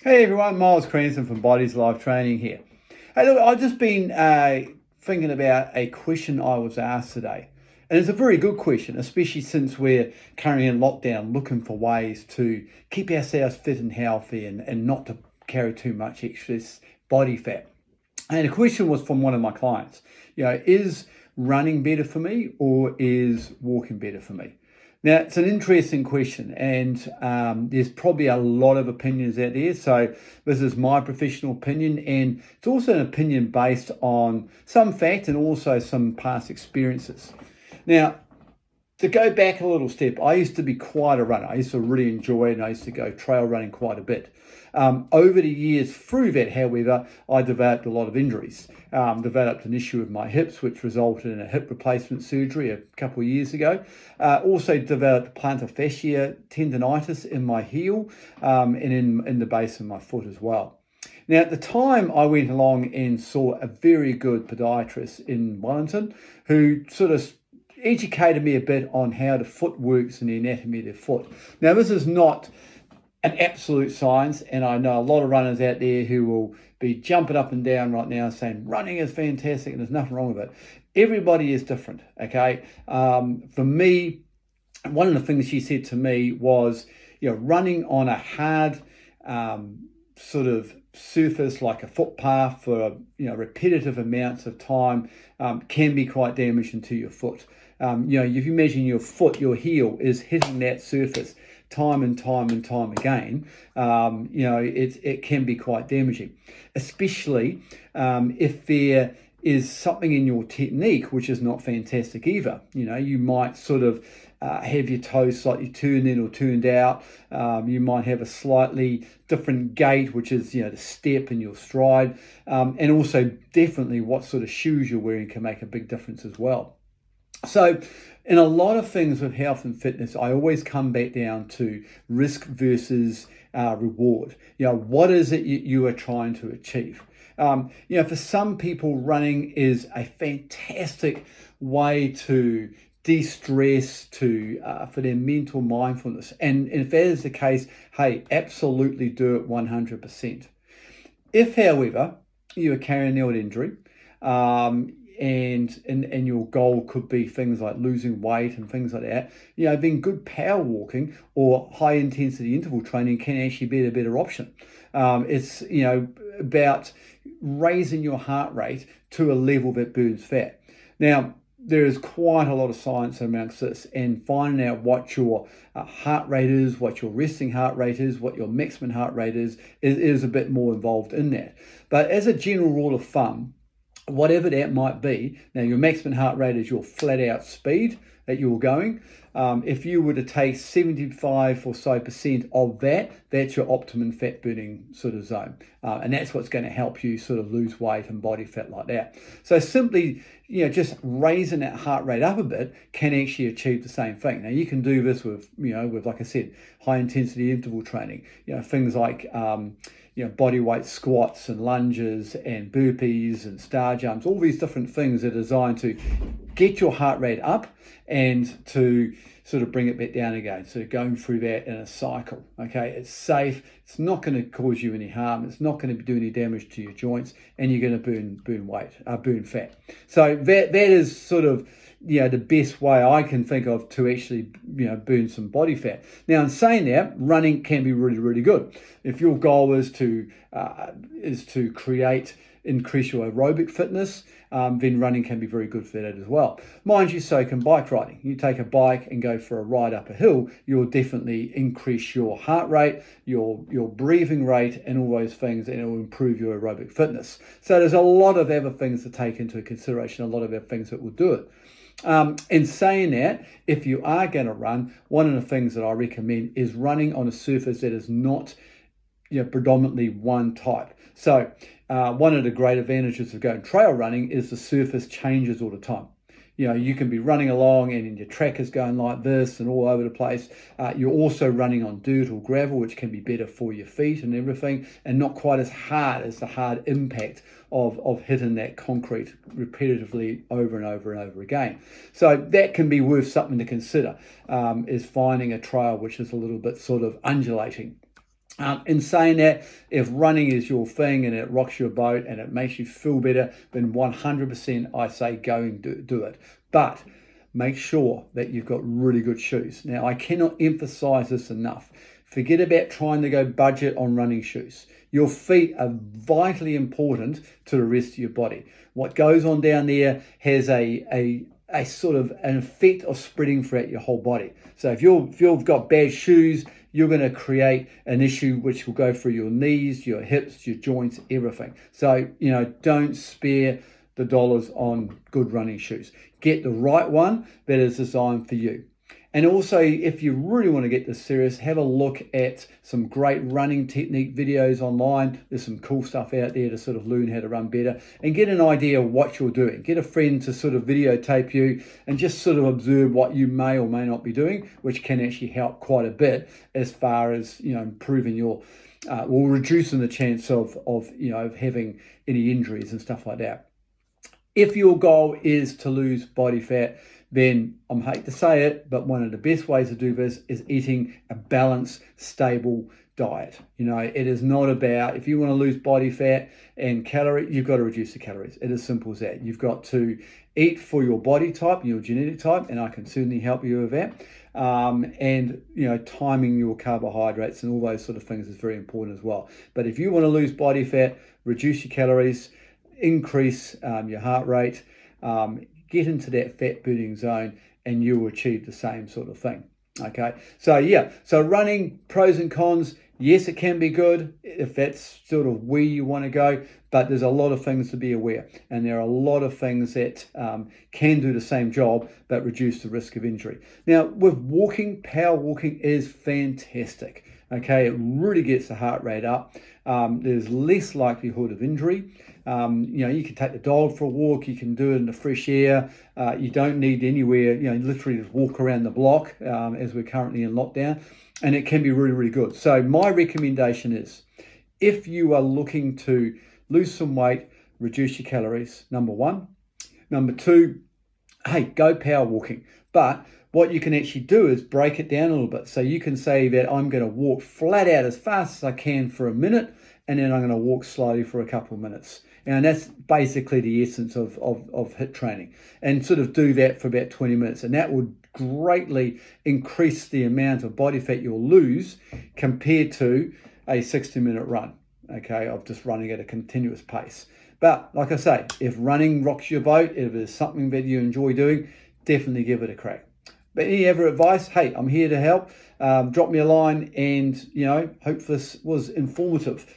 Hey everyone, Miles Cranston from Bodies Life Training here. Hey, look, I've just been thinking about a question I was asked today. And it's a very good question, especially since we're currently in lockdown looking for ways to keep ourselves fit and healthy and not to carry too much excess body fat. And the question was from one of my clients, is running better for me or is walking better for me? Now, it's an interesting question, and there's probably a lot of opinions out there. So, this is my professional opinion, and it's also an opinion based on some fact and also some past experiences. Now, to go back a little step, I used to be quite a runner. I used to really enjoy it, and I used to go trail running quite a bit. Over the years, through that, however, I developed a lot of injuries. Developed an issue with my hips, which resulted in a hip replacement surgery a couple of years ago. Also developed plantar fascia tendonitis in my heel and in the base of my foot as well. Now, at the time, I went along and saw a very good podiatrist in Wellington who sort of educated me a bit on how the foot works and the anatomy of the foot. Now, this is not an absolute science, and I know a lot of runners out there who will be jumping up and down right now saying running is fantastic and there's nothing wrong with it. Everybody is different, okay? For me, one of the things she said to me was, running on a hard sort of surface like a footpath for repetitive amounts of time can be quite damaging to your foot. If you imagine your foot, your heel is hitting that surface time and time and time again, it can be quite damaging, especially if there is something in your technique which is not fantastic either. You might sort of have your toes slightly turned in or turned out. You might have a slightly different gait, which is the step in your stride, and also definitely what sort of shoes you're wearing can make a big difference as well. So in a lot of things with health and fitness, I always come back down to risk versus reward. What is it you are trying to achieve? For some people, running is a fantastic way to de-stress, for their mental mindfulness. And if that is the case, hey, absolutely do it 100%. If, however, you are carrying out injury, and your goal could be things like losing weight and things like that, then good power walking or high intensity interval training can actually be a better option. It's about raising your heart rate to a level that burns fat. Now, there is quite a lot of science amongst this, and finding out what your heart rate is, what your resting heart rate is, what your maximum heart rate is a bit more involved in that. But as a general rule of thumb, whatever that might be, now your maximum heart rate is your flat out speed that you're going. If you were to take 75 or so % of that, that's your optimum fat burning sort of zone. And that's what's going to help you sort of lose weight and body fat like that. So simply, just raising that heart rate up a bit can actually achieve the same thing. Now you can do this with, like I said, high intensity interval training, things like, body weight squats and lunges and burpees and star jumps, all these different things are designed to get your heart rate up and to sort of bring it back down again. So going through that in a cycle, okay? It's safe. It's not going to cause you any harm. It's not going to do any damage to your joints, and you're going to burn fat. So that is sort of the best way I can think of to actually burn some body fat. Now, in saying that, running can be really, really good. If your goal is to increase your aerobic fitness, then running can be very good for that as well. Mind you, so can bike riding. You take a bike and go for a ride up a hill, you'll definitely increase your heart rate, your breathing rate, and all those things, and it will improve your aerobic fitness. So there's a lot of other things to take into consideration, a lot of other things that will do it. In saying that, if you are going to run, one of the things that I recommend is running on a surface that is not predominantly one type. So one of the great advantages of going trail running is the surface changes all the time. You can be running along and your track is going like this and all over the place. You're also running on dirt or gravel, which can be better for your feet and everything, and not quite as hard as the hard impact of hitting that concrete repetitively over and over and over again. So that can be worth something to consider, is finding a trail which is a little bit sort of undulating. In saying that, if running is your thing and it rocks your boat and it makes you feel better, then 100% I say go and do it. But make sure that you've got really good shoes. Now, I cannot emphasize this enough. Forget about trying to go budget on running shoes. Your feet are vitally important to the rest of your body. What goes on down there has a sort of an effect of spreading throughout your whole body. So if you've got bad shoes, you're going to create an issue which will go through your knees, your hips, your joints, everything. So, don't spare the dollars on good running shoes. Get the right one that is designed for you. And also, if you really want to get this serious, have a look at some great running technique videos online. There's some cool stuff out there to sort of learn how to run better and get an idea of what you're doing. Get a friend to sort of videotape you and just sort of observe what you may or may not be doing, which can actually help quite a bit as far as, improving your, or reducing the chance of having any injuries and stuff like that. If your goal is to lose body fat, then I hate to say it, but one of the best ways to do this is eating a balanced, stable diet. It is not about, if you want to lose body fat and calorie, you've got to reduce the calories. It is simple as that. You've got to eat for your body type, your genetic type, and I can certainly help you with that. And timing your carbohydrates and all those sort of things is very important as well. But if you want to lose body fat, reduce your calories, increase your heart rate, get into that fat burning zone, and you will achieve the same sort of thing. Okay, so running, pros and cons. Yes, it can be good if that's sort of where you want to go, but there's a lot of things to be aware, and there are a lot of things that can do the same job but reduce the risk of injury. Now, with walking, power walking is fantastic. Okay, it really gets the heart rate up. There's less likelihood of injury. You can take the dog for a walk. You can do it in the fresh air. You don't need anywhere. Literally just walk around the block as we're currently in lockdown, and it can be really, really good. So my recommendation is, if you are looking to lose some weight, reduce your calories. Number one. Number two, hey, go power walking. But what you can actually do is break it down a little bit. So you can say that I'm going to walk flat out as fast as I can for a minute, and then I'm going to walk slowly for a couple of minutes. And that's basically the essence of HIIT training. And sort of do that for about 20 minutes. And that would greatly increase the amount of body fat you'll lose compared to a 60-minute run, okay, of just running at a continuous pace. But like I say, if running rocks your boat, if it's something that you enjoy doing, definitely give it a crack. But any other advice, hey, I'm here to help. Drop me a line, and hope this was informative.